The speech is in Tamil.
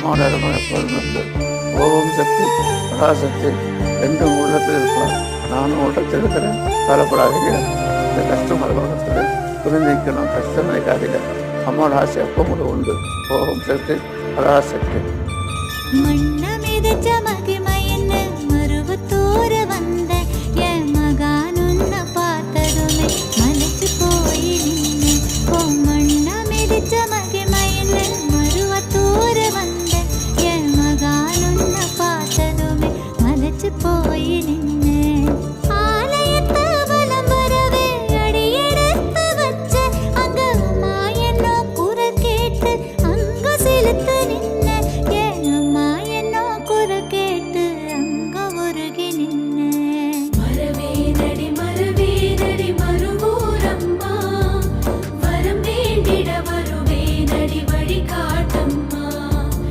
அம்மாவோட அருமனை எப்பொழுதும் இருந்து ஓம் சக்தி பராசக்தி என்றும் உள்ளத்தில் இருப்பார். நானும் உள்ளத்தில் இருக்கிறேன், கவலைப்படாதீங்க. இந்த கஷ்டம் அலுவலகத்தில் புரிஞ்சிக்கணும், கஷ்டம் நினைக்காதீங்க. அம்மாவோட ஆசை எப்போ கூட உண்டு. ஓம் சக்தி பராசக்தி. மண்ணமிதச்ச மகிமையென்ன மருவத்தோர வந்த